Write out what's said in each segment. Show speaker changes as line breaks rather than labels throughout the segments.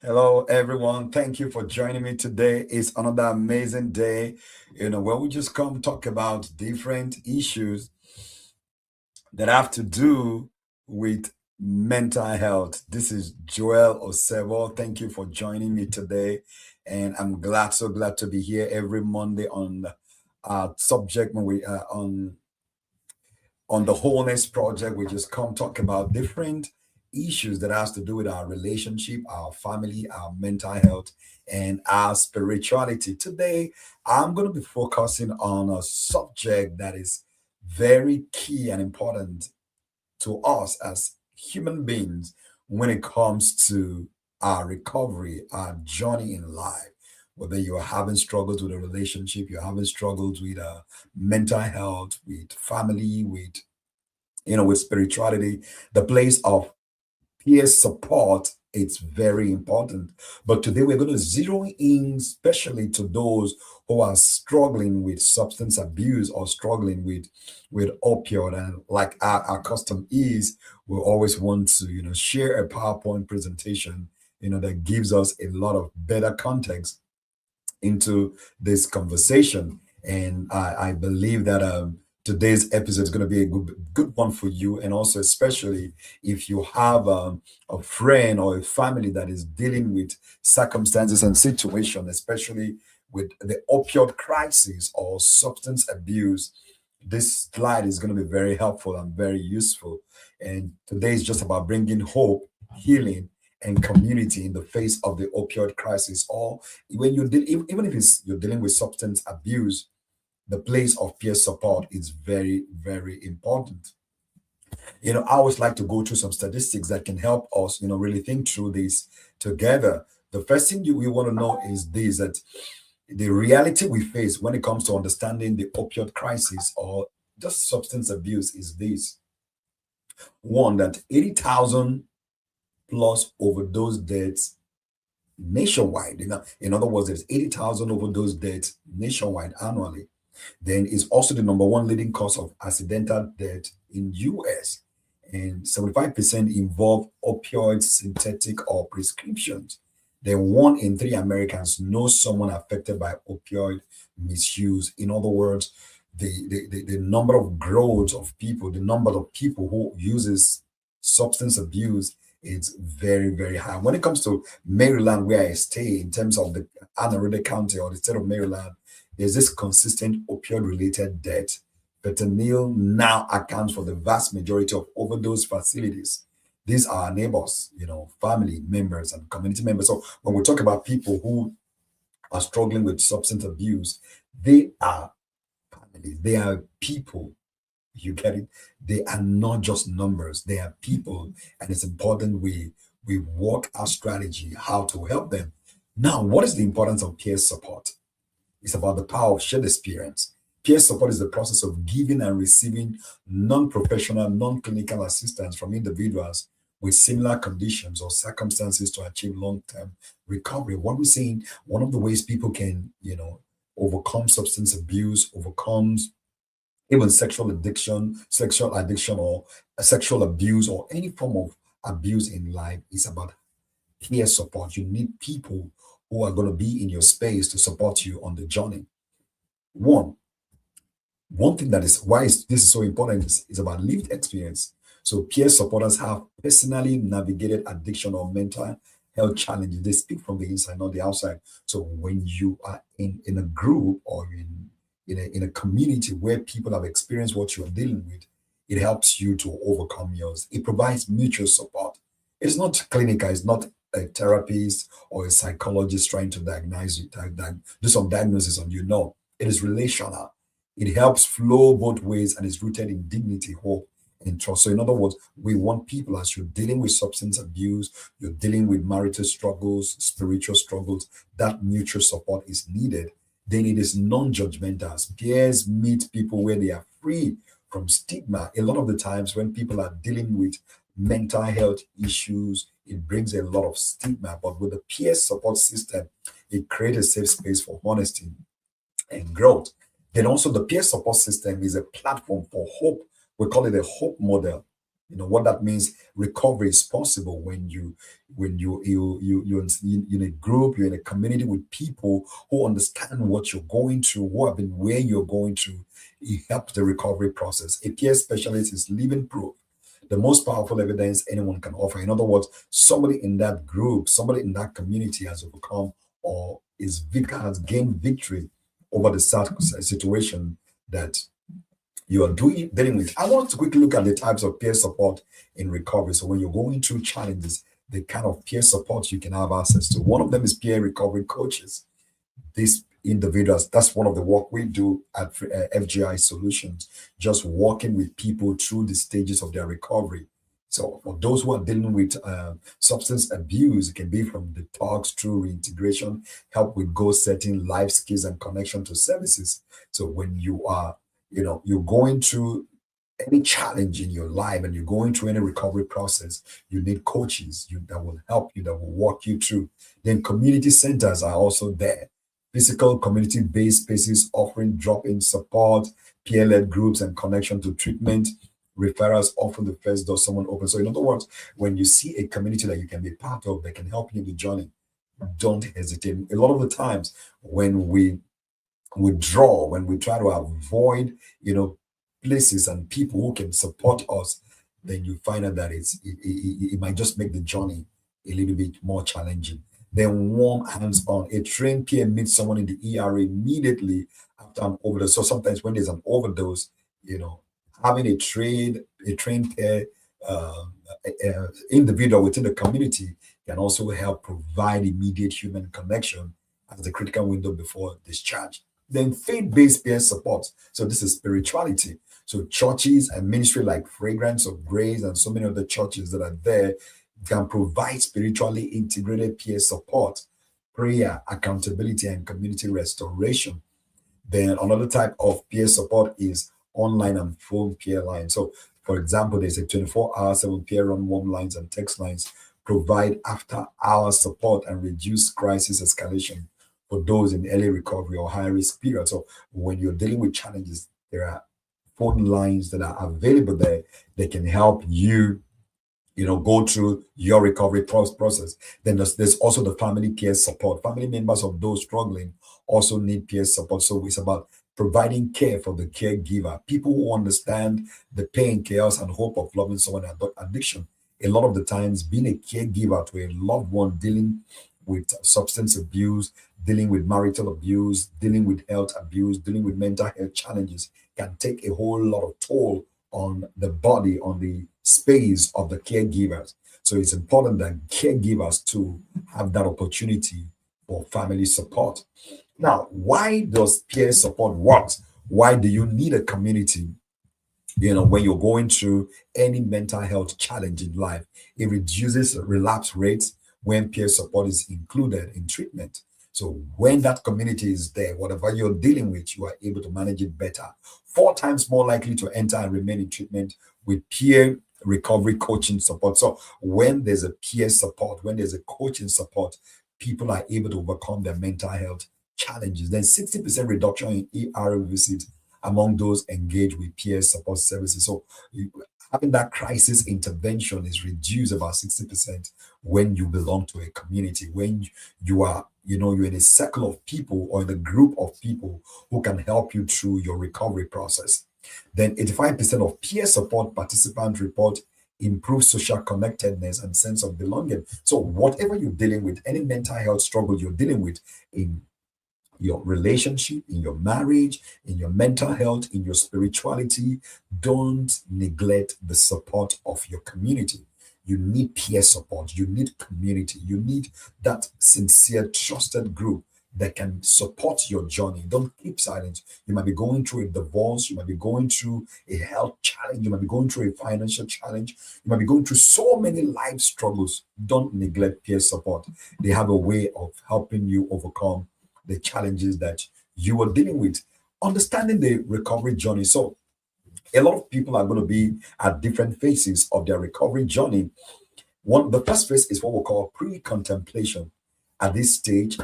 Hello, everyone. Thank you for joining me today. It's another amazing day, where we just come talk about different issues that have to do with mental health. This is Joel Osevo. Thank you for joining me today. And I'm so glad to be here every Monday on subject when we on the Wholeness Project. We just come talk about different issues that has to do with our relationship, our family, our mental health, and our spirituality. Today, I'm going to be focusing on a subject that is very key and important to us as human beings when it comes to our recovery, our journey in life. Whether you're having struggles with a relationship, you're having struggles with mental health, with family, with spirituality, the place of peer support, it's very important. But today we're going to zero in especially to those who are struggling with substance abuse or struggling with opioid. And like our custom is, we always want to share a PowerPoint presentation that gives us a lot of better context into this conversation. And I believe that today's episode is going to be a good one for you. And also, especially if you have a friend or a family that is dealing with circumstances and situation, especially with the opioid crisis or substance abuse, this slide is going to be very helpful and very useful. And today is just about bringing hope, healing, and community in the face of the opioid crisis. Or when you deal, even if you're dealing with substance abuse, the place of peer support is very, very important. I always like to go through some statistics that can help us, really think through this together. The first thing we want to know is this: that the reality we face when it comes to understanding the opioid crisis or just substance abuse is this: one, that 80,000 plus overdose deaths nationwide. In other words, there's 80,000 overdose deaths nationwide annually. Then it's also the number one leading cause of accidental death in US. And 75% involve opioids, synthetic or prescriptions. Then one in three Americans know someone affected by opioid misuse. In other words, the number of growth of people, the number of people who uses substance abuse is very, very high. When it comes to Maryland, where I stay, in terms of the Anne Arundel County or the state of Maryland, there's this consistent opioid related death. Fentanyl now accounts for the vast majority of overdose facilities. These are our neighbors, family members and community members. So when we talk about people who are struggling with substance abuse, they are families, they are people. You get it? They are not just numbers, they are people. And it's important we work our strategy how to help them. Now, what is the importance of peer support? It's about the power of shared experience. Peer support is the process of giving and receiving non professional, non clinical assistance from individuals with similar conditions or circumstances to achieve long term recovery. What we're saying, one of the ways people can, overcome substance abuse, overcomes even sexual addiction, or sexual abuse, or any form of abuse in life is about peer support. You need people who are going to be in your space to support you on the journey. One, one thing that is why this is so important is about lived experience. So peer supporters have personally navigated addiction or mental health challenges. They speak from the inside, not the outside. So when you are in a group or in a community where people have experienced what you're dealing with, it helps you to overcome yours. It provides mutual support. It's not clinical, it's not a therapist or a psychologist trying to diagnose you, do some diagnosis on you. No, it is relational. It helps flow both ways and is rooted in dignity, hope, and trust. So, in other words, we want people, as you're dealing with substance abuse, you're dealing with marital struggles, spiritual struggles, that mutual support is needed. Then it is non-judgmental. Peers meet people where they are free from stigma. A lot of the times when people are dealing with mental health issues, it brings a lot of stigma. But with the peer support system, it creates a safe space for honesty and growth. Then also the peer support system is a platform for hope. We call it a hope model. You know what that means? Recovery is possible when you're in a group, you're in a community with people who understand what you're going through, who have been where you're going through. It helps the recovery process. A peer specialist is living proof, the most powerful evidence anyone can offer. In other words, somebody in that group, somebody in that community has overcome or has gained victory over the situation that you are dealing with. I want to quickly look at the types of peer support in recovery. So when you're going through challenges, the kind of peer support you can have access to. One of them is peer recovery coaches. These individuals, that's one of the work we do at FGI Solutions, just working with people through the stages of their recovery. So for those who are dealing with substance abuse, it can be from detox through reintegration, help with goal setting, life skills, and connection to services. So when you are, you're going through any challenge in your life and you're going through any recovery process, you need coaches that will help you, that will walk you through. Then community centers are also there. Physical community-based spaces offering drop-in support, peer-led groups, and connection to treatment. Referrals often the first door someone opens. So in other words, when you see a community that you can be part of that can help you in the journey, don't hesitate. A lot of the times when we withdraw, when we try to avoid, places and people who can support us, then you find out that it might just make the journey a little bit more challenging. Then warm hands-on. A trained peer meets someone in the ER immediately after an overdose. So sometimes when there's an overdose, having a trained peer individual within the community can also help provide immediate human connection as the critical window before discharge. Then faith-based peer support. So this is spirituality. So churches and ministry like Fragrance of Grace and so many other churches that are there can provide spiritually integrated peer support, prayer, accountability, and community restoration. Then another type of peer support is online and phone peer lines. So, for example, there's a 24-hour 7 peer run warm lines and text lines provide after-hour support and reduce crisis escalation for those in early recovery or high-risk period. So, when you're dealing with challenges, there are phone lines that are available there. They can help you, go through your recovery process. Then there's also the family peer support. Family members of those struggling also need peer support. So it's about providing care for the caregiver, people who understand the pain, chaos, and hope of loving someone with addiction. A lot of the times, being a caregiver to a loved one dealing with substance abuse, dealing with marital abuse, dealing with health abuse, dealing with mental health challenges can take a whole lot of toll on the body, on the space of the caregivers. So it's important that caregivers too have that opportunity for family support. Now, why does peer support work? Why do you need a community? When you're going through any mental health challenge in life, it reduces relapse rates when peer support is included in treatment. So when that community is there, whatever you're dealing with, you are able to manage it better. 4 times more likely to enter and remain in treatment with peer recovery coaching support. So when there's a peer support, when there's a coaching support, people are able to overcome their mental health challenges. Then 60% reduction in ER visits among those engaged with peer support services. So having that crisis intervention is reduced about 60% when you belong to a community, when you are, you're in a circle of people or in a group of people who can help you through your recovery process. Then 85% of peer support participants report improved social connectedness and sense of belonging. So whatever you're dealing with, any mental health struggle you're dealing with in your relationship, in your marriage, in your mental health, in your spirituality, don't neglect the support of your community. You need peer support, you need community, you need that sincere, trusted group that can support your journey. Don't keep silent. You might be going through a divorce, you might be going through a health challenge, you might be going through a financial challenge, you might be going through so many life struggles. Don't neglect peer support. They have a way of helping you overcome the challenges that you are dealing with. Understanding the recovery journey. So, a lot of people are going to be at different phases of their recovery journey. The first phase is what we call pre-contemplation. At this stage,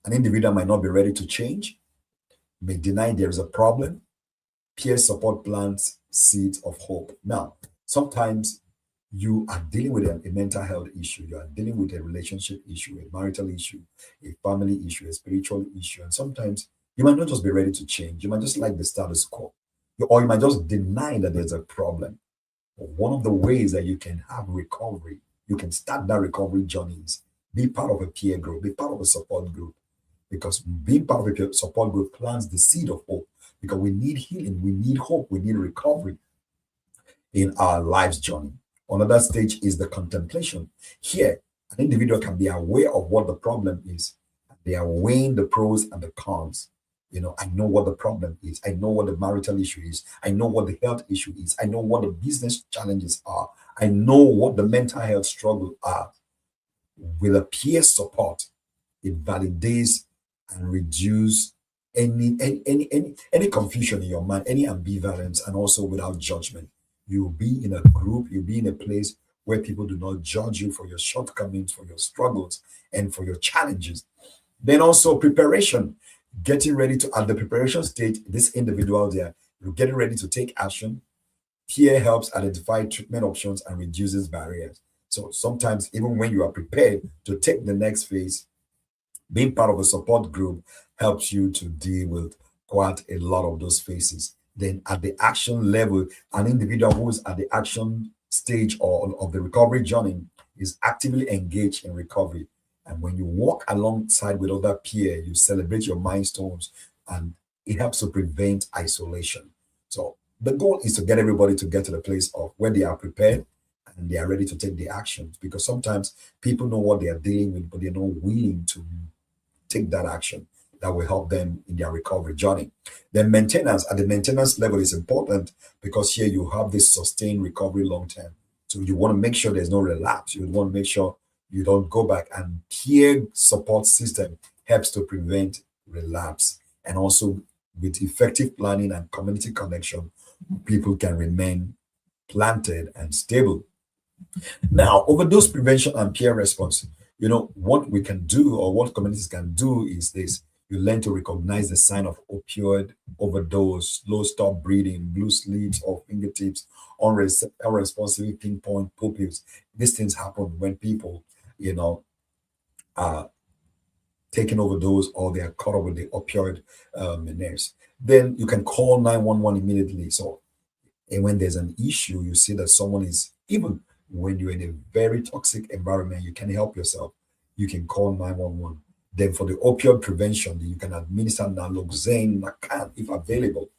an individual might not be ready to change, may deny there is a problem. Peer support plants seeds of hope. Now, Sometimes you are dealing with a mental health issue, you are dealing with a relationship issue, a marital issue, a family issue, a spiritual issue. And sometimes you might not just be ready to change. You might just like the status quo. Or you might just deny that there's a problem. But one of the ways that you can have recovery, you can start that recovery journey is be part of a peer group, be part of a support group. Because being part of a support group plants the seed of hope. Because we need healing, we need hope, we need recovery in our life's journey. Another stage is the contemplation. Here, an individual can be aware of what the problem is. They are weighing the pros and the cons. I know what the problem is. I know what the marital issue is. I know what the health issue is. I know what the business challenges are. I know what the mental health struggle are. With a peer support, it validates and reduce any confusion in your mind, any ambivalence, and also without judgment. You'll be in a group, you'll be in a place where people do not judge you for your shortcomings, for your struggles, and for your challenges. Then also preparation, getting ready to at the preparation stage, this individual there, you're getting ready to take action. Peer helps identify treatment options and reduces barriers. So sometimes, even when you are prepared to take the next phase, being part of a support group helps you to deal with quite a lot of those phases. Then, at the action level, an individual who is at the action stage or of the recovery journey is actively engaged in recovery. And when you walk alongside with other peers, you celebrate your milestones and it helps to prevent isolation. So, the goal is to get everybody to get to the place of where they are prepared and they are ready to take the actions because sometimes people know what they are dealing with, but they're not willing to take that action that will help them in their recovery journey. Then maintenance at the maintenance level is important because here you have this sustained recovery long term. So you want to make sure there's no relapse. You want to make sure you don't go back and peer support system helps to prevent relapse. And also with effective planning and community connection, people can remain planted and stable. Now, overdose prevention and peer response. What we can do or what communities can do is this. You learn to recognize the sign of opioid overdose, slow stop breathing, blue sleeves or fingertips, unresponsive pinpoint pupils. These things happen when people, are taking overdose or they are caught up with the opioid menace. Then you can call 911 immediately. So and when there's an issue, you see that someone is, even when you're in a very toxic environment, you can help yourself. You can call 911. Then for the opioid prevention, you can administer naloxone, Narcan, if available.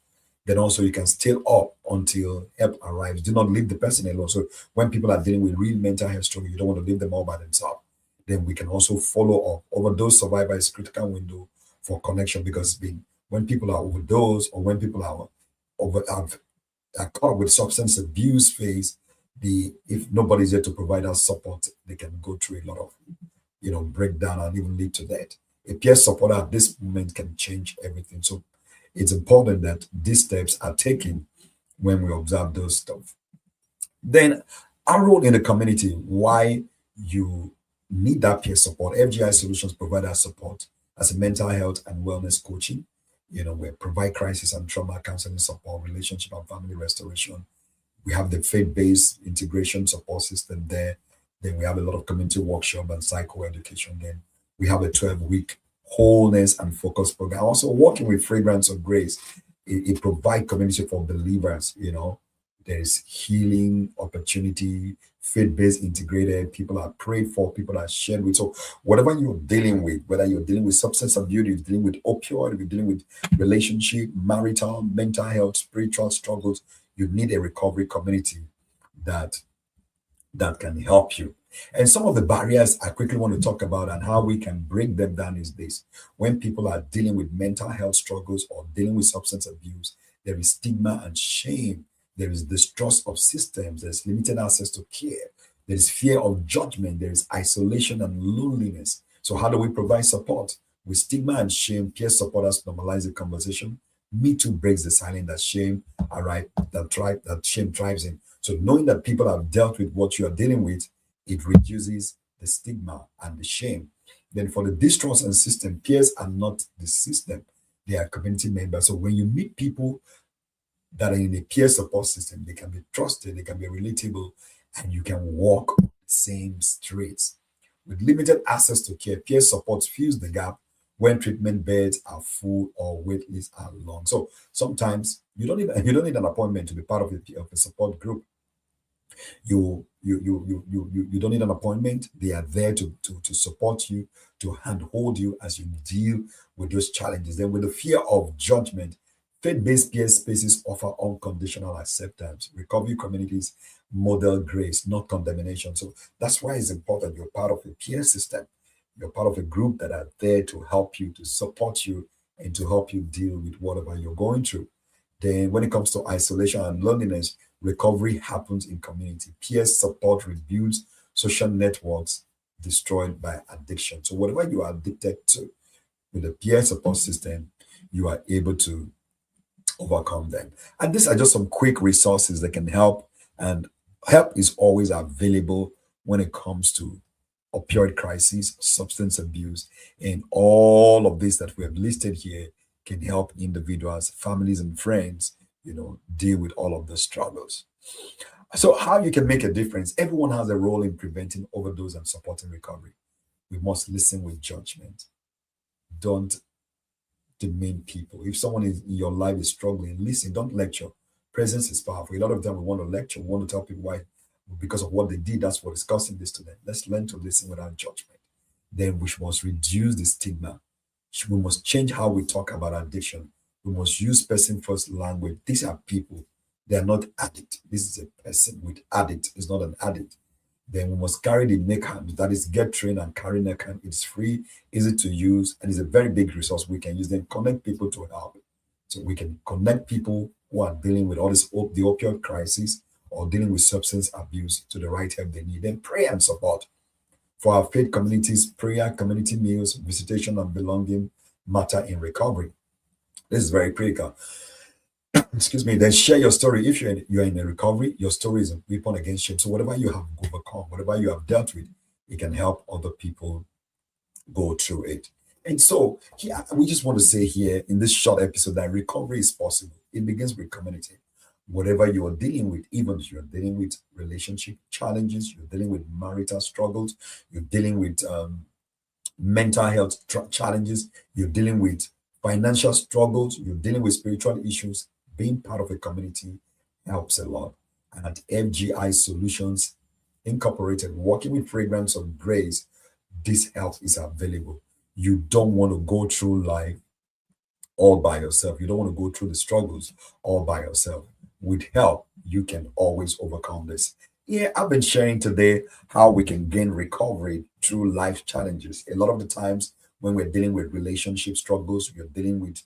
Then also you can stay up until help arrives. Do not leave the person alone. So when people are dealing with real mental health struggle, you don't want to leave them all by themselves. Then we can also follow up. Overdose survivor is critical window for connection because when people are overdosed or when people are are caught up with substance abuse phase, if nobody's there to provide us support, they can go through a lot of breakdown and even lead to that. A peer supporter at this moment can change everything. So it's important that these steps are taken when we observe those stuff. Then our role in the community, why you need that peer support. FGI Solutions provide our support as a mental health and wellness coaching. We provide crisis and trauma counseling support, relationship and family restoration. We have the faith-based integration support system there. Then we have a lot of community workshop and psycho education. Then we have a 12-week wholeness and focus program. Also working with Fragrance of Grace, it provides community for believers. There's healing opportunity, faith-based integrated. People are prayed for, people are shared with. So whatever you're dealing with, whether you're dealing with substance abuse, you're dealing with opioid, you're dealing with relationship, marital, mental health, spiritual struggles, you need a recovery community that can help you. And some of the barriers I quickly want to talk about and how we can break them down is this. When people are dealing with mental health struggles or dealing with substance abuse, there is stigma and shame. There is distrust of systems. There's limited access to care. There is fear of judgment. There is isolation and loneliness. So how do we provide support? With stigma and shame, peer supporters normalize the conversation. Me Too breaks the silence that shame thrives in. So knowing that people have dealt with what you are dealing with, it reduces the stigma and the shame. Then for the distrust and system, peers are not the system. They are community members. So when you meet people that are in a peer support system. They can be trusted, they can be relatable, and you can walk on the same streets. With limited access to care, peer support fills the gap when treatment beds are full or wait lists are long. So sometimes you don't need an appointment to be part of a support group. You don't need an appointment. They are there to support you, to handhold you as you deal with those challenges. Then with the fear of judgment, faith-based peer spaces offer unconditional acceptance. Recovery communities model grace, not condemnation. So that's why it's important you're part of a peer system. You're part of a group that are there to help you, to support you, and to help you deal with whatever you're going through. Then, when it comes to isolation and loneliness, recovery happens in community. Peer support rebuilds social networks destroyed by addiction. So, whatever you are addicted to with the peer support system, you are able to overcome them. And these are just some quick resources that can help. And help is always available when it comes to opioid crisis, substance abuse, and all of this that we have listed here can help individuals, families, and friends, deal with all of the struggles. So, how you can make a difference? Everyone has a role in preventing overdose and supporting recovery. We must listen with judgment. Don't demean people. If someone in your life is struggling, listen, don't lecture. Presence is powerful. A lot of time we want to lecture, we want to tell people why, because of what they did, that's what is causing this to them. Let's learn to listen without judgment. Then we must reduce the stigma. We must change how we talk about addiction. We must use person first language. These are people. They are not addict. This is a person with addict. It's not an addict. Then we must carry the NECAM. That is get trained and carry NECAM. It's free, easy to use, and it's a very big resource we can use. Then connect people to help. So we can connect people who are dealing with all this the opioid crisis or dealing with substance abuse to the right help they need. Then prayer and support. For our faith communities, prayer, community meals, visitation, and belonging matter in recovery. This is very critical. Excuse me. Then share your story. If you're in a recovery, your story is a weapon against shame. So whatever you have overcome, whatever you have dealt with, it can help other people go through it. And so here, we just want to say here in this short episode that recovery is possible. It begins with community. Whatever you are dealing with, even if you're dealing with relationship challenges, you're dealing with marital struggles, you're dealing with mental health challenges, you're dealing with financial struggles, you're dealing with spiritual issues, being part of a community helps a lot. And at FGI Solutions Incorporated, working with Fragrance of Grace, this help is available. You don't want to go through life all by yourself. You don't want to go through the struggles all by yourself. With help, you can always overcome this. Yeah, I've been sharing today how we can gain recovery through life challenges. A lot of the times when we're dealing with relationship struggles, you're dealing with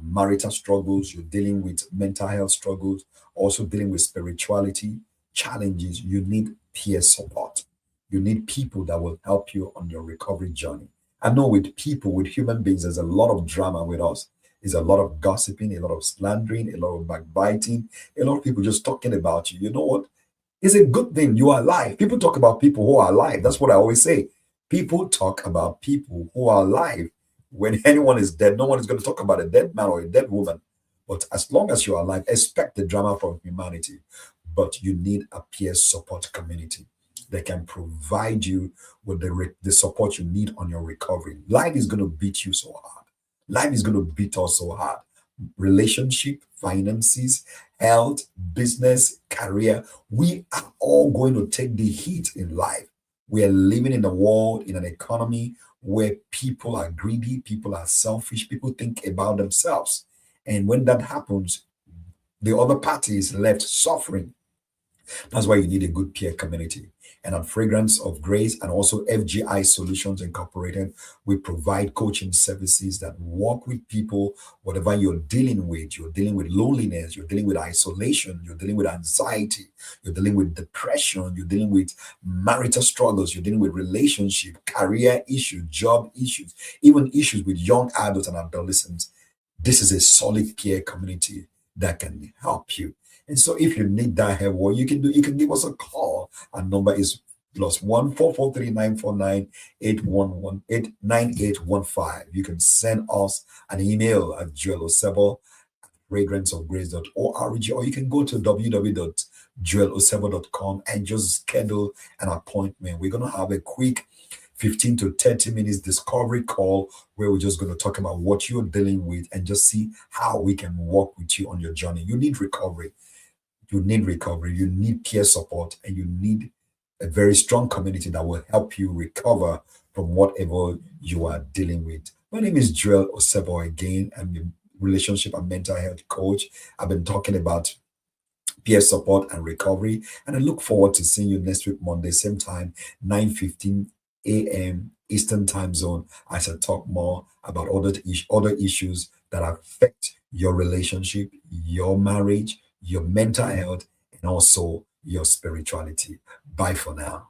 marital struggles, you're dealing with mental health struggles, also dealing with spirituality challenges, you need peer support. You need people that will help you on your recovery journey. I know with people, with human beings, there's a lot of drama with us. There's a lot of gossiping, a lot of slandering, a lot of backbiting, a lot of people just talking about you. You know what? It's a good thing you are alive. People talk about people who are alive. That's what I always say. People talk about people who are alive. When anyone is dead, no one is going to talk about a dead man or a dead woman. But as long as you're alive, expect the drama from humanity. But you need a peer support community that can provide you with the support you need on your recovery. Life is going to beat you so hard. Life is going to beat us so hard. Relationship, finances, health, business, career. We are all going to take the heat in life. We are living in a world, in an economy where people are greedy, people are selfish, people think about themselves. And when that happens, the other party is left suffering. That's why you need a good peer community. And at Fragrance of Grace and also FGI Solutions Incorporated, we provide coaching services that work with people, whatever you're dealing with. You're dealing with loneliness, you're dealing with isolation, you're dealing with anxiety, you're dealing with depression, you're dealing with marital struggles, you're dealing with relationship, career issues, job issues, even issues with young adults and adolescents. This is a solid peer community that can help you. And so if you need that help, what you can give us a call. Our number is +1 443 949 811 89815. You can send us an email at joelosebo fragranceofgrace.org, or you can go to www.joelosebo.com and just schedule an appointment. We're going to have a quick 15 to 30 minutes discovery call where we're just going to talk about what you're dealing with and just see how we can work with you on your journey. You need recovery. You need recovery. You need peer support, and you need a very strong community that will help you recover from whatever you are dealing with. My name is Joel Osebo again. I'm a relationship and mental health coach. I've been talking about peer support and recovery, and I look forward to seeing you next week, Monday, same time, 9:15 a.m. Eastern Time Zone, as I talk more about other issues that affect your relationship, your marriage, your mental health, and also your spirituality. Bye for now.